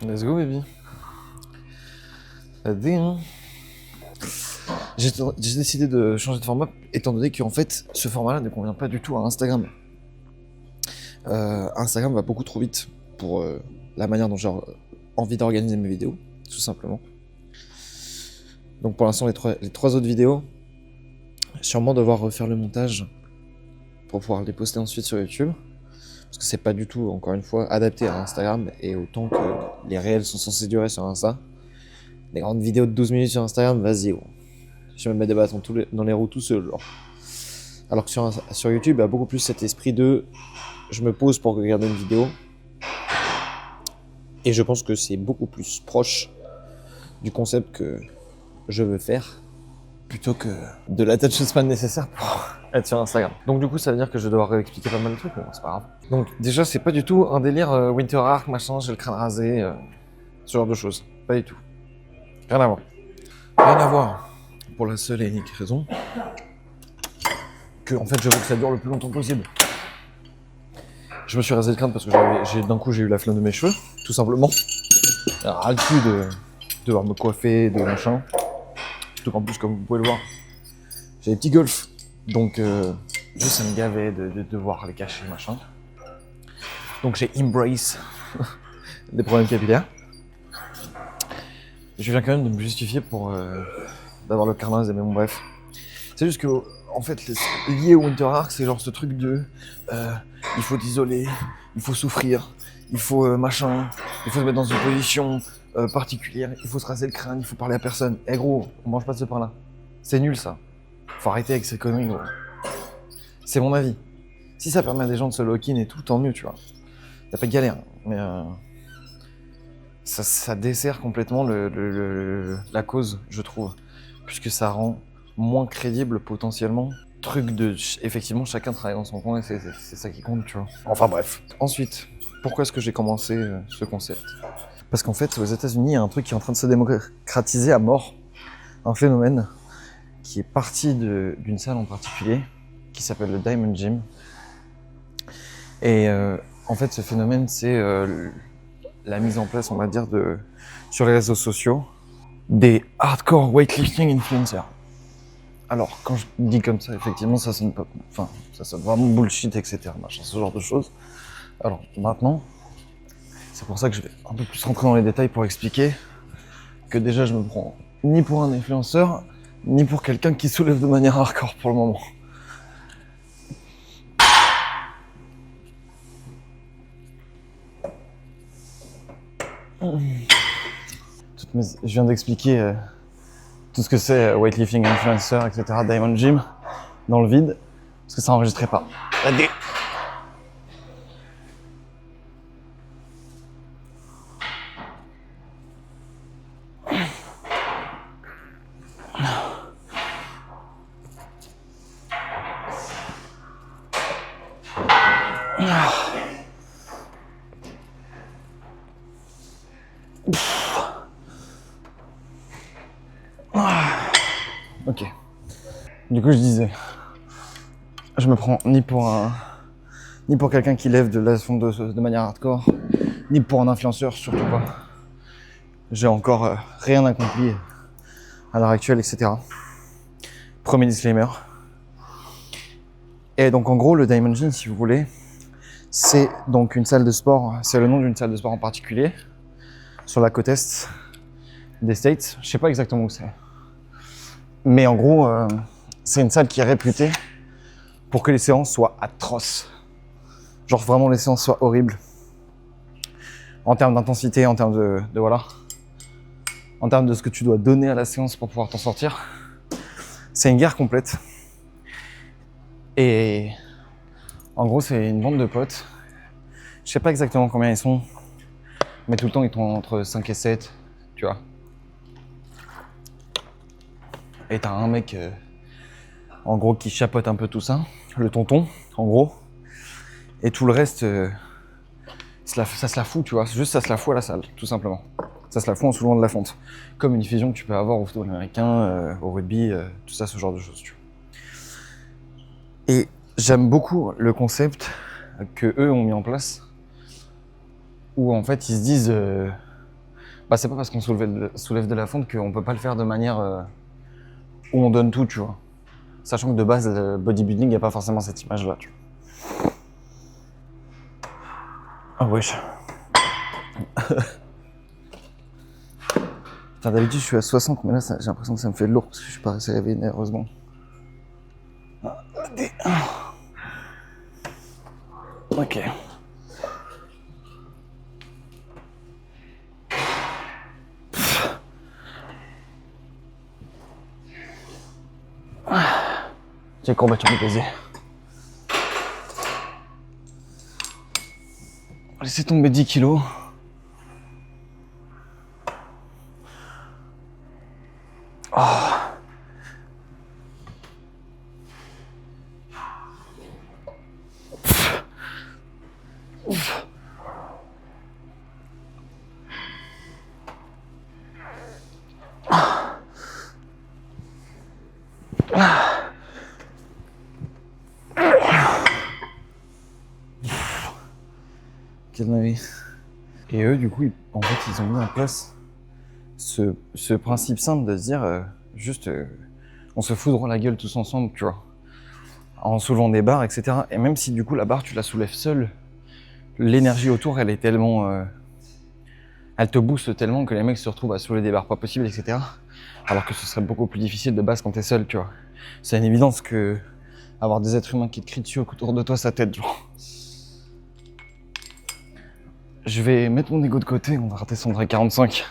Let's go, baby. J'ai décidé de changer de format, étant donné qu'en fait, ce format-là ne convient pas du tout à Instagram. Instagram va beaucoup trop vite pour la manière dont j'ai envie d'organiser mes vidéos, tout simplement. Donc pour l'instant, les trois autres vidéos, sûrement devoir refaire le montage pour pouvoir les poster ensuite sur YouTube. Parce que c'est pas du tout, encore une fois, adapté à Instagram, et autant que les réels sont censés durer sur Insta. Les grandes vidéos de 12 minutes sur Instagram, vas-y, gros. Je vais me mettre des bâtons dans les roues tout seul, genre. Alors que sur YouTube, il y a beaucoup plus cet esprit de je me pose pour regarder une vidéo. Et je pense que c'est beaucoup plus proche du concept que je veux faire, plutôt que de l'attention span nécessaire pour être sur Instagram. Donc du coup, ça veut dire que je vais devoir réexpliquer pas mal de trucs, mais bon, c'est pas grave. Donc déjà, c'est pas du tout un délire Winter Arc, machin, j'ai le crâne rasé, ce genre de choses. Pas du tout. Rien à voir. Rien à voir. Pour la seule et unique raison que, en fait, je veux que ça dure le plus longtemps possible. Je me suis rasé le crâne parce que d'un coup j'ai eu la flamme de mes cheveux, tout simplement. Ras le cul de devoir me coiffer, de machin. Surtout qu'en plus, comme vous pouvez le voir, j'ai des petits golfs. Donc, juste ça me gavait de devoir les cacher, machin. Donc j'ai embrace des problèmes capillaires. Je viens quand même de me justifier pour d'avoir le crâne rasé, mais bon, bref. C'est juste que, en fait, lié au Winter Arc, c'est genre ce truc de il faut t'isoler, il faut souffrir, il faut machin, il faut se mettre dans une position particulière, il faut se raser le crâne, il faut parler à personne. Eh gros, on mange pas de ce pain-là. C'est nul ça. Faut arrêter avec ces conneries, gros. C'est mon avis. Si ça permet à des gens de se lock-in et tout, tant mieux, tu vois. Y'a pas de galère. Mais ça dessert complètement la cause, je trouve. Puisque ça rend moins crédible potentiellement. Truc de, effectivement, chacun travaille dans son coin et c'est ça qui compte, tu vois. Enfin bref. Ensuite, pourquoi est-ce que j'ai commencé ce concept ? Parce qu'en fait, aux États-Unis, il y a un truc qui est en train de se démocratiser à mort. Un phénomène qui est parti d'une salle en particulier, qui s'appelle le Diamond Gym. Et en fait, ce phénomène, c'est la mise en place, on va dire, sur les réseaux sociaux, des hardcore weightlifting influencers. Alors, quand je dis comme ça, effectivement, ça sonne pas, enfin, ça sonne vraiment bullshit, etc., machin, ce genre de choses. Alors, maintenant, c'est pour ça que je vais un peu plus rentrer dans les détails pour expliquer que déjà, je me prends ni pour un influenceur, ni pour quelqu'un qui soulève de manière hardcore pour le moment. Je viens d'expliquer tout ce que c'est weightlifting influencer, etc., Diamond Gym, dans le vide, parce que ça enregistrait pas. Allez. Ok. Du coup, je disais, je me prends ni pour quelqu'un qui lève de la fonte de manière hardcore, ni pour un influenceur, surtout pas. J'ai encore rien accompli à l'heure actuelle, etc. Premier disclaimer. Et donc, en gros, le Diamond Gym, si vous voulez, c'est donc une salle de sport, c'est le nom d'une salle de sport en particulier, sur la côte est des States. Je sais pas exactement où c'est. Mais en gros, c'est une salle qui est réputée pour que les séances soient atroces. Genre vraiment les séances soient horribles. En termes d'intensité, en termes de voilà. En termes de ce que tu dois donner à la séance pour pouvoir t'en sortir. C'est une guerre complète. Et en gros, c'est une bande de potes. Je sais pas exactement combien ils sont. Mais tout le temps, ils sont entre 5 et 7, tu vois. Et t'as un mec, en gros, qui chapeaute un peu tout ça. Le tonton, en gros. Et tout le reste, ça se la fout, tu vois. Juste ça se la fout à la salle, tout simplement. Ça se la fout en soulevant de la fonte. Comme une diffusion que tu peux avoir au football américain, au rugby, tout ça, ce genre de choses, tu vois. Et j'aime beaucoup le concept que eux ont mis en place, où en fait ils se disent Bah, c'est pas parce qu'on soulève de la fonte qu'on peut pas le faire de manière où on donne tout, tu vois. Sachant que de base, le bodybuilding, il n'y a pas forcément cette image-là, tu vois. Ah wesh. Enfin, d'habitude, je suis à 60, mais là, j'ai l'impression que ça me fait lourd parce que je suis pas assez réveillé nerveusement. Ok. J'ai courbature du baiser. Laissez tomber 10 kilos. Oh. Quelle dinguerie. Et eux, du coup, en fait, ils ont mis en place ce principe simple de se dire juste on se fout droit la gueule tous ensemble, tu vois, en soulevant des barres, etc. Et même si du coup la barre tu la soulèves seule, l'énergie autour elle est tellement elle te booste tellement que les mecs se retrouvent à soulever des barres pas possibles, etc. Alors que ce serait beaucoup plus difficile de base quand t'es seul, tu vois. C'est une évidence que avoir des êtres humains qui te crient dessus autour de toi, ça t'aide, genre. Je vais mettre mon ego de côté, on va redescendre à 45.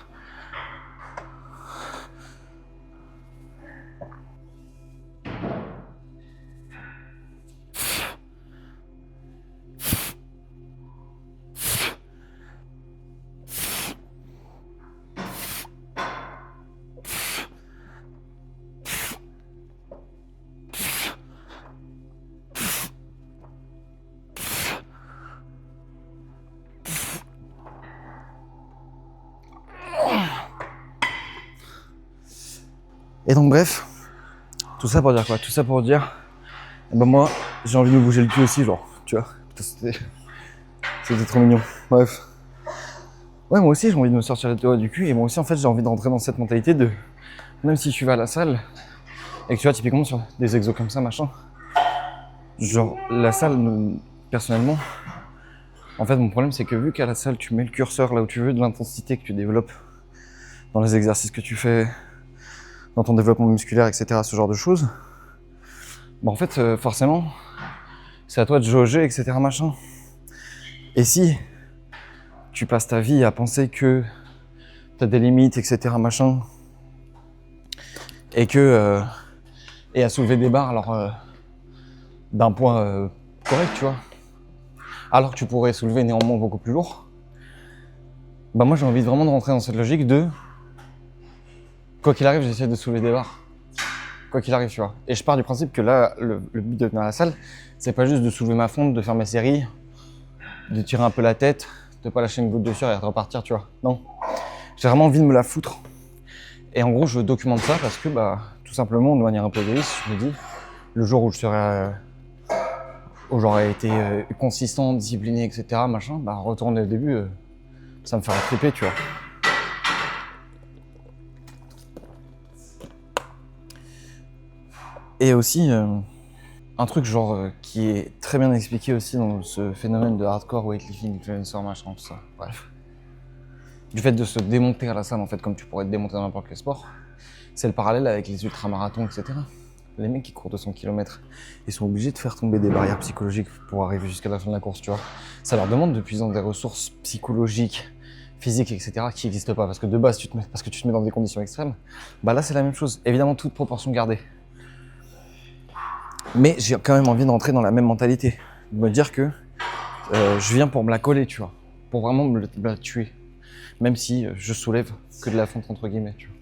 Et donc bref, tout ça pour dire quoi? Tout ça pour dire, ben moi, j'ai envie de me bouger le cul aussi, genre, tu vois. C'était trop mignon. Bref. Ouais, moi aussi, j'ai envie de me sortir les doigts du cul. Et moi aussi, en fait, j'ai envie d'entrer dans cette mentalité de, même si tu vas à la salle, et que tu vois, typiquement sur des exos comme ça, machin, genre, la salle, personnellement, en fait, mon problème, c'est que vu qu'à la salle, tu mets le curseur là où tu veux, de l'intensité que tu développes dans les exercices que tu fais, dans ton développement musculaire, etc., ce genre de choses, bah en fait, forcément, c'est à toi de jauger, etc., machin. Et si tu passes ta vie à penser que t'as des limites, etc., machin, et que et à soulever des barres alors d'un point correct, tu vois, alors que tu pourrais soulever néanmoins beaucoup plus lourd, bah moi j'ai envie vraiment de rentrer dans cette logique de quoi qu'il arrive, j'essaie de soulever des barres, quoi qu'il arrive, tu vois. Et je pars du principe que là, le but de venir à la salle, c'est pas juste de soulever ma fonte, de faire mes séries, de tirer un peu la tête, de pas lâcher une goutte de sueur et de repartir, tu vois. Non, j'ai vraiment envie de me la foutre. Et en gros, je documente ça parce que, bah, tout simplement, de manière un peu égoïste, je me dis, le jour où je serai, où j'aurais été consistant, discipliné, etc., machin, bah, retourner au début, ça me ferait triper, tu vois. Et aussi, un truc genre qui est très bien expliqué aussi dans ce phénomène de hardcore weightlifting, influencer, machin, tout ça, bref. Du fait de se démonter à la salle, en fait, comme tu pourrais te démonter dans n'importe quel sport, c'est le parallèle avec les ultramarathons, etc. Les mecs qui courent 200 km, ils sont obligés de faire tomber des barrières psychologiques pour arriver jusqu'à la fin de la course, tu vois. Ça leur demande de puiser dans des ressources psychologiques, physiques, etc. qui n'existent pas, parce que de base, parce que tu te mets dans des conditions extrêmes. Bah là, c'est la même chose. Évidemment, toute proportion gardée. Mais j'ai quand même envie d'entrer dans la même mentalité. De me dire que je viens pour me la coller, tu vois. Pour vraiment me la tuer. Même si je soulève que de la fonte, entre guillemets, tu vois.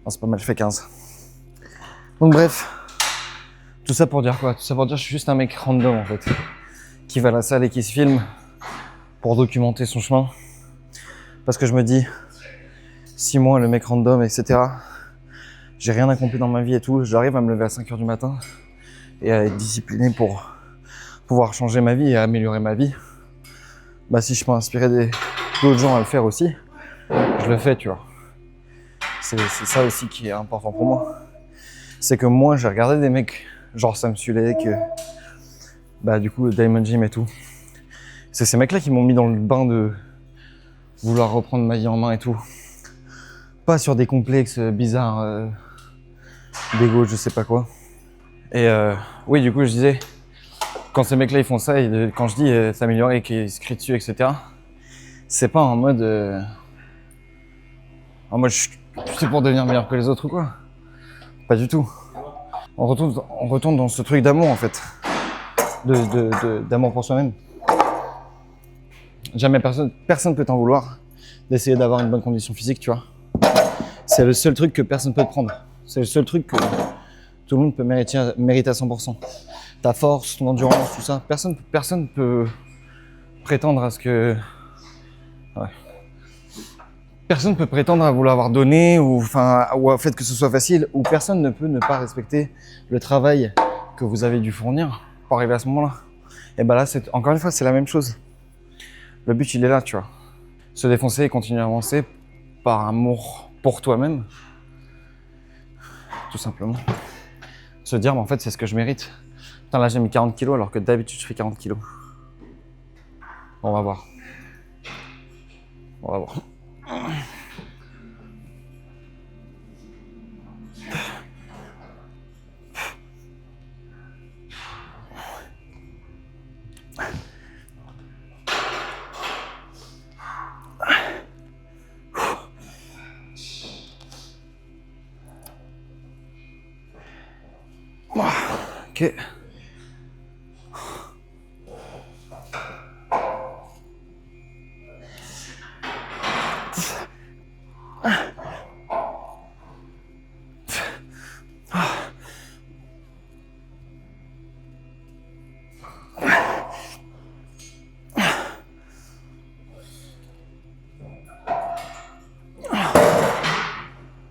Non, c'est pas mal, je fais 15. Donc bref, tout ça pour dire quoi? Tout ça pour dire que je suis juste un mec random en fait, qui va à la salle et qui se filme pour documenter son chemin. Parce que je me dis, si moi, le mec random, etc., j'ai rien accompli dans ma vie et tout, j'arrive à me lever à 5h du matin et à être discipliné pour pouvoir changer ma vie et améliorer ma vie, bah si je peux inspirer d'autres gens à le faire aussi, je le fais, tu vois. C'est ça aussi qui est important pour moi. C'est que moi, j'ai regardé des mecs, genre Sam Sulek, bah du coup, Diamond Jim et tout. C'est ces mecs-là qui m'ont mis dans le bain de vouloir reprendre ma vie en main et tout. Pas sur des complexes bizarres, d'ego, je sais pas quoi. Et oui, du coup, je disais, quand ces mecs-là ils font ça, et quand je dis s'améliorer et qu'ils se crient dessus, etc., c'est pas en mode c'est pour devenir meilleur que les autres ou quoi. Pas du tout. On retourne dans ce truc d'amour en fait, d'amour pour soi-même. Jamais personne peut t'en vouloir d'essayer d'avoir une bonne condition physique, tu vois. C'est le seul truc que personne peut te prendre. C'est le seul truc que tout le monde peut mériter à 100%. Ta force, ton endurance, tout ça. Personne peut prétendre à ce que... Ouais. Personne peut prétendre à vous l'avoir donné ou au fait que ce soit facile, ou personne ne peut ne pas respecter le travail que vous avez dû fournir pour arriver à ce moment-là. Et bah là, encore une fois, c'est la même chose. Le but, il est là, tu vois. Se défoncer et continuer à avancer par amour pour toi-même. Tout simplement. Se dire, en fait, c'est ce que je mérite. Putain, là, j'ai mis 40 kilos alors que d'habitude, je fais 40 kilos. On va voir. On va voir. Ok.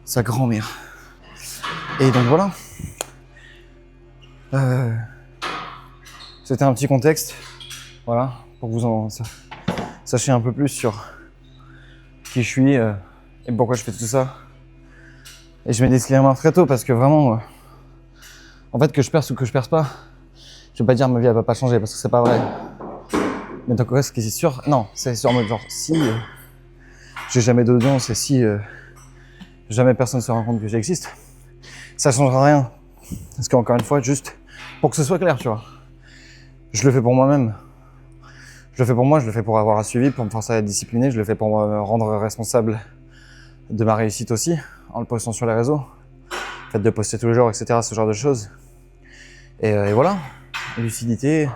Sa grand-mère. Et donc voilà. C'était un petit contexte, voilà, pour que vous sachiez un peu plus sur qui je suis et pourquoi je fais tout ça. Et je mets des disclaimer très tôt parce que vraiment, en fait, que je perce ou que je perce pas, je vais pas dire ma vie elle va pas changer parce que c'est pas vrai. Mais donc ce qui est sûr, non, c'est sur mode genre si j'ai jamais d'audience et si jamais personne se rend compte que j'existe, ça changera rien. Parce qu'encore une fois, juste pour que ce soit clair, tu vois. Je le fais pour moi-même. Je le fais pour moi, je le fais pour avoir un suivi, pour me forcer à être discipliné, je le fais pour me rendre responsable de ma réussite aussi, en le postant sur les réseaux. Le fait de poster tous les jours, etc., ce genre de choses. Et voilà, lucidité,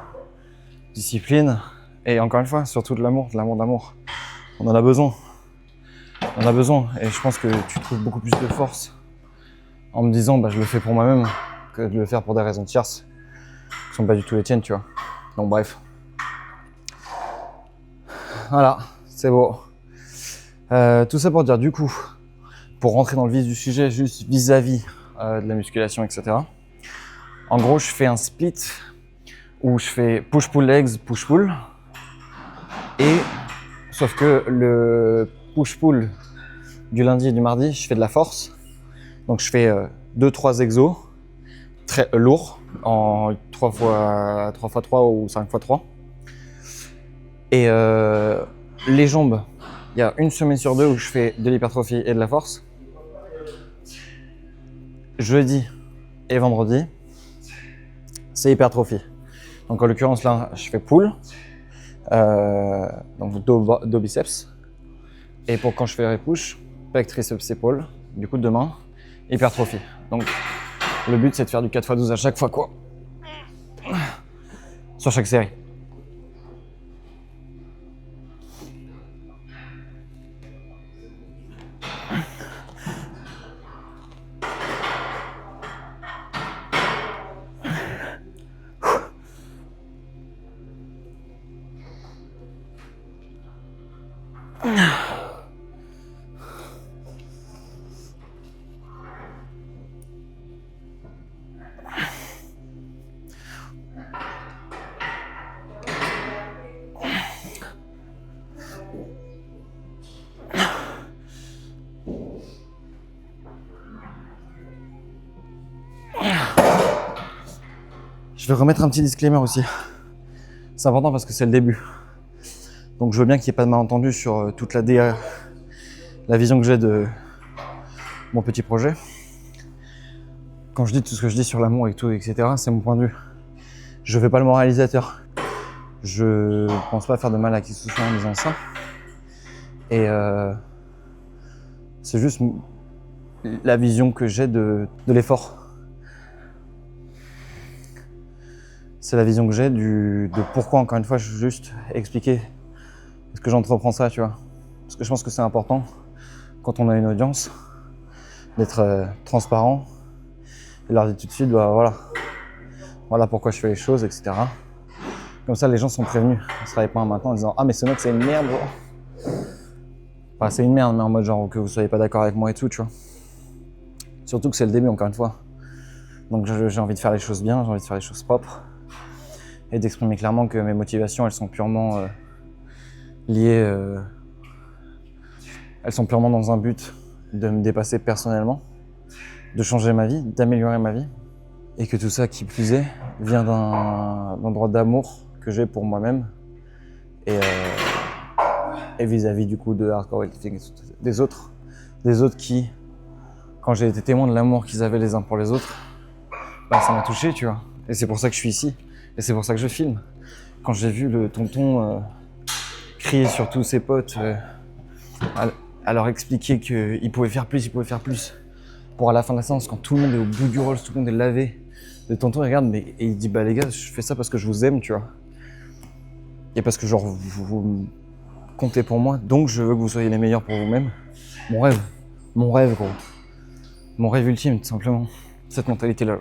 discipline, et encore une fois, surtout de l'amour d'amour. On en a besoin. On a besoin, et je pense que tu trouves beaucoup plus de force en me disant, bah je le fais pour moi-même, que de le faire pour des raisons tierces, qui sont pas du tout les tiennes, tu vois. Donc bref. Voilà, c'est beau. Tout ça pour dire, du coup, pour rentrer dans le vif du sujet, juste vis-à-vis de la musculation, etc. En gros, je fais un split où je fais push-pull legs, push-pull. Et, sauf que le push-pull du lundi et du mardi, je fais de la force. Donc je fais 2-3 exos, très lourds, en 3x3 ou 5x3. Et les jambes, il y a une semaine sur deux où je fais de l'hypertrophie et de la force. Jeudi et vendredi, c'est hypertrophie. Donc en l'occurrence là, je fais pull, donc dos biceps. Et pour quand je fais push, pec, triceps, épaules, du coup demain, hypertrophie. Donc le but c'est de faire du 4x12 à chaque fois quoi. Sur chaque série. Je vais remettre un petit disclaimer aussi. C'est important parce que c'est le début. Donc je veux bien qu'il n'y ait pas de malentendu sur toute la vision que j'ai de mon petit projet. Quand je dis tout ce que je dis sur l'amour et tout, etc., c'est mon point de vue. Je ne fais pas le moralisateur. Je pense pas faire de mal à qui que ce soit en disant ça. Et c'est juste la vision que j'ai de l'effort. C'est la vision que j'ai de pourquoi, encore une fois, je veux juste expliquer est-ce que j'entreprends ça, tu vois. Parce que je pense que c'est important, quand on a une audience, d'être transparent et leur dire tout de suite, bah voilà pourquoi je fais les choses, etc. Comme ça, les gens sont prévenus. On se réveille pas un matin en disant « Ah, mais ce mec, c'est une merde, bro. » Enfin, c'est une merde, mais en mode genre que vous soyez pas d'accord avec moi et tout, tu vois. Surtout que c'est le début, encore une fois. Donc j'ai envie de faire les choses bien, j'ai envie de faire les choses propres. Et d'exprimer clairement que mes motivations, elles sont purement liées... elles sont purement dans un but de me dépasser personnellement, de changer ma vie, d'améliorer ma vie. Et que tout ça, qui plus est, vient d'un endroit d'amour que j'ai pour moi-même. Et vis-à-vis du coup de Hardcore Weightlifting des autres qui, quand j'ai été témoin de l'amour qu'ils avaient les uns pour les autres, bah ça m'a touché, tu vois. Et c'est pour ça que je suis ici. Et c'est pour ça que je filme. Quand j'ai vu le tonton crier sur tous ses potes, à leur expliquer qu'il pouvait faire plus, pour à la fin de la séance, quand tout le monde est au bout du rôle, tout le monde est lavé, le tonton il regarde et il dit bah les gars, je fais ça parce que je vous aime, tu vois. Et parce que genre vous comptez pour moi, donc je veux que vous soyez les meilleurs pour vous-même. Mon rêve gros. Mon rêve ultime, tout simplement. Cette mentalité-là.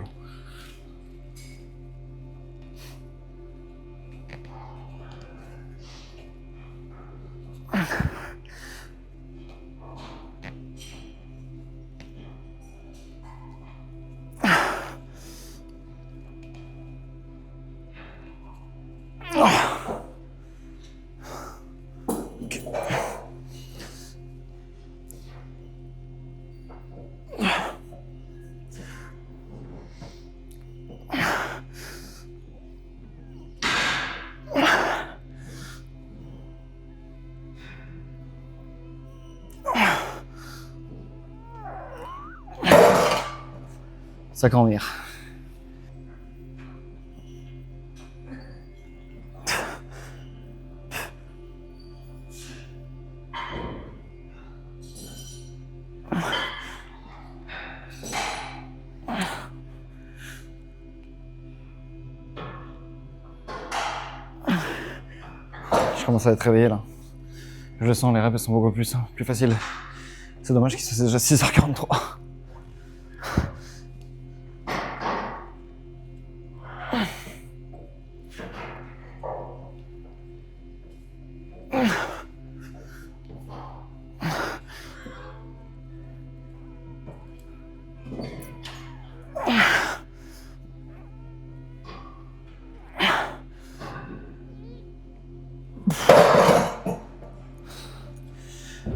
Sa grand-mère. Je commence à être réveillé là. Je le sens, les reps sont beaucoup plus faciles. C'est dommage qu'il soit déjà 6h43.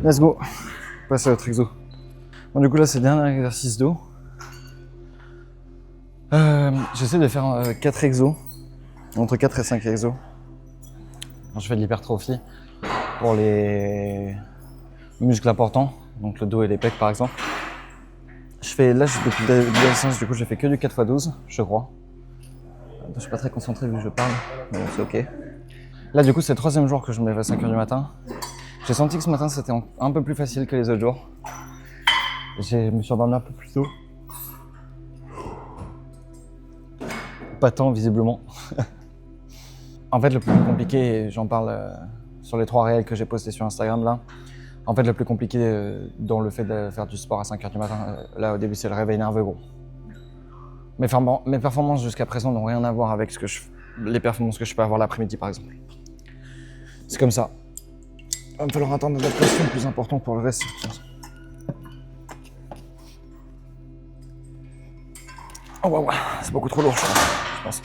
Let's go. Passer à l'autre exo. Bon, du coup, là, c'est le dernier exercice d'eau. J'essaie de faire 4 exos, entre 4 et 5 exos. Quand je fais de l'hypertrophie pour les muscles importants, donc le dos et les pecs par exemple. Depuis le début de la séance, du coup, j'ai fait que du 4x12, je crois. Je suis pas très concentré vu que je parle, mais c'est ok. Là, du coup, c'est le 3e jour que je me lève à 5h du matin. J'ai senti que ce matin, c'était un peu plus facile que les autres jours. Je me suis endormi un peu plus tôt. Pas tant, visiblement. En fait, le plus compliqué, et j'en parle sur les 3 réels que j'ai postés sur Instagram là. En fait, le plus compliqué dans le fait de faire du sport à 5h du matin, là au début, c'est le réveil nerveux gros. Mes performances jusqu'à présent n'ont rien à voir avec les performances que je peux avoir l'après-midi par exemple. C'est comme ça. Il va me falloir attendre une adaptation plus importante pour le reste. Oh waouh, c'est beaucoup trop lourd je pense.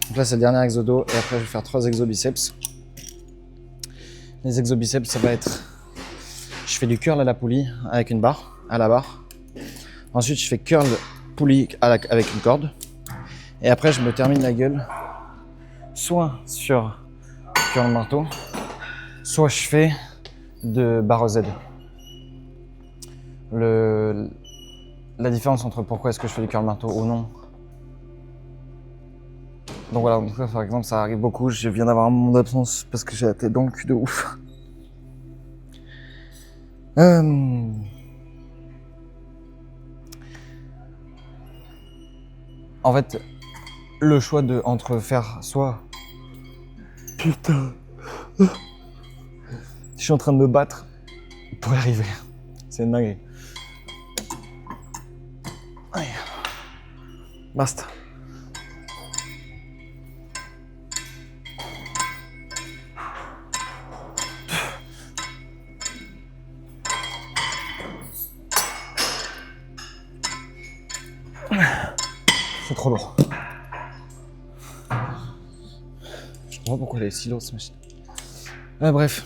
Donc là c'est le dernier exo dos et après je vais faire 3 exos biceps. Les exos biceps ça va être... Je fais du curl à la poulie avec une barre, à la barre. Ensuite je fais curl poulie avec une corde. Et après, je me termine la gueule soit sur curl marteau, soit je fais de barre Z. La différence entre pourquoi est-ce que je fais du curl marteau ou non. Donc voilà, donc ça, par exemple, ça arrive beaucoup. Je viens d'avoir un moment d'absence parce que j'ai la tête dans le cul de ouf. En fait, le choix entre faire soit... Putain. Je suis en train de me battre pour y arriver. C'est une dinguerie. Allez. Basta. C'est trop lourd. Je comprends pas pourquoi elle est si lourde cette machine. Bref.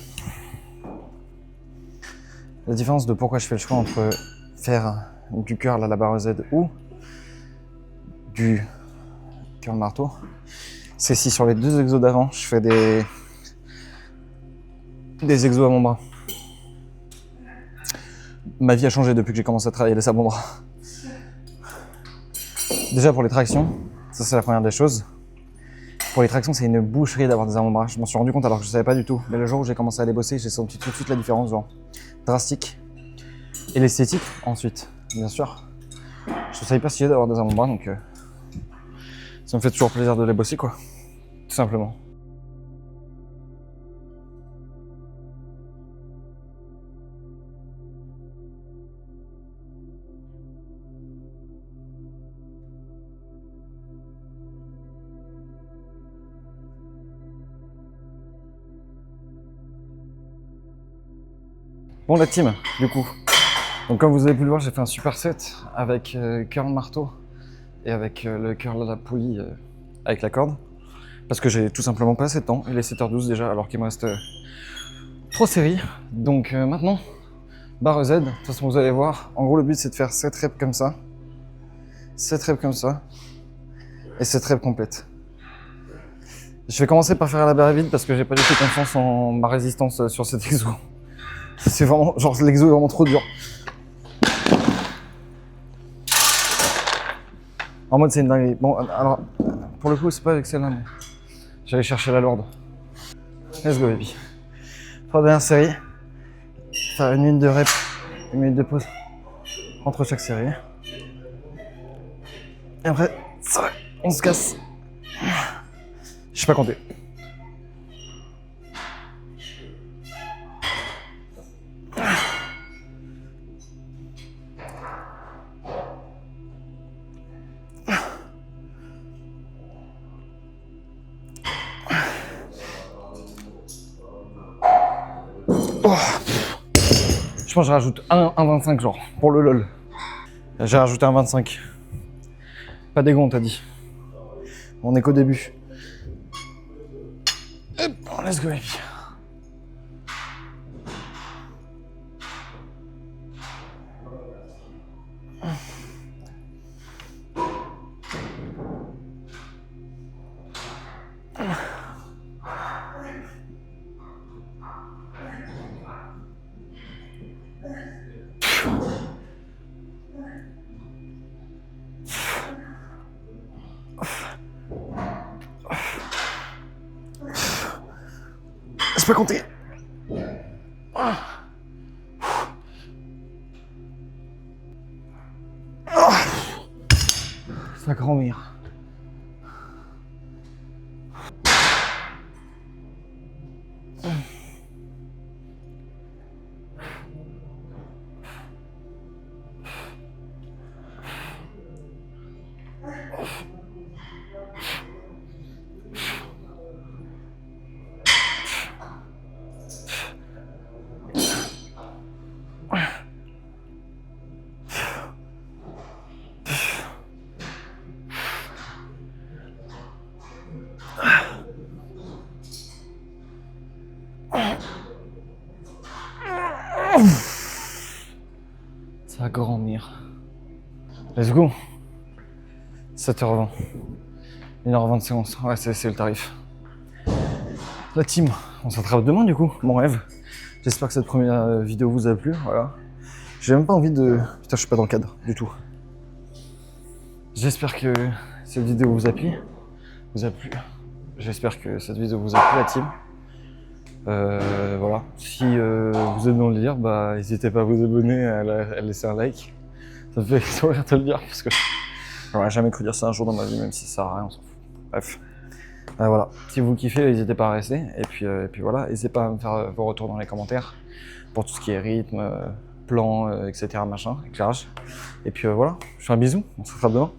La différence de pourquoi je fais le choix entre faire du curl à la barre Z ou du curl marteau, c'est si sur les deux exos d'avant, je fais des exos à mon bras. Ma vie a changé depuis que j'ai commencé à travailler les à mon bras. Déjà pour les tractions, ça c'est la première des choses. Pour les tractions, c'est une boucherie d'avoir des avant-bras. Je m'en suis rendu compte alors que je savais pas du tout. Mais le jour où j'ai commencé à les bosser, j'ai senti tout de suite la différence, genre drastique. Et l'esthétique ensuite, bien sûr. Je savais pas si j'ai d'avoir des avant-bras, donc ça me fait toujours plaisir de les bosser, quoi. Tout simplement. Bon la team, du coup. Donc comme vous avez pu le voir, j'ai fait un super set avec curl marteau et avec le curl à la poulie avec la corde. Parce que j'ai tout simplement pas assez de temps. Il est 7h12 déjà alors qu'il me reste 3 séries. Donc maintenant, barre Z, de toute façon vous allez voir. En gros le but c'est de faire 7 reps comme ça. 7 reps comme ça. Et 7 reps complètes. Je vais commencer par faire à la barre vide parce que j'ai pas du tout confiance en ma résistance sur cet exo. C'est vraiment, genre l'exo est vraiment trop dur. En mode c'est une dinguerie. Bon alors, pour le coup c'est pas avec celle-là mais j'allais chercher la lourde. Let's go baby. 3 dernières séries. Faire une minute de rep, une minute de pause entre chaque série. Et après, ça va, on se casse. Je sais pas compter. Oh. Je pense que je rajoute un 25 genre, pour le lol. J'ai rajouté un 25. Pas d'égo, on t'a dit. On est qu'au début. Hop, let's go baby. Je peux compter. Ça grand-mère. Ça grand-mère. Let's go. 7h20. 1h20 de séance. Ouais, c'est le tarif. La team, on s'attrape demain du coup, mon rêve. J'espère que cette première vidéo vous a plu, voilà. J'ai même pas envie de... Putain, je suis pas dans le cadre, du tout. J'espère que cette vidéo vous a plu. J'espère que cette vidéo vous a plu, la team. Voilà. Si vous êtes dans le délire, bah n'hésitez pas à vous abonner, à laisser un like. Ça me fait sourire de te le dire, parce que j'aurais jamais cru dire ça un jour dans ma vie, même si ça sert à rien, on s'en fout. Bref. Voilà. Si vous kiffez, n'hésitez pas à rester. Et puis voilà, n'hésitez pas à me faire vos retours dans les commentaires pour tout ce qui est rythme, plan, etc. machin, éclairage. Et puis voilà, je fais un bisou, on se retrouve demain.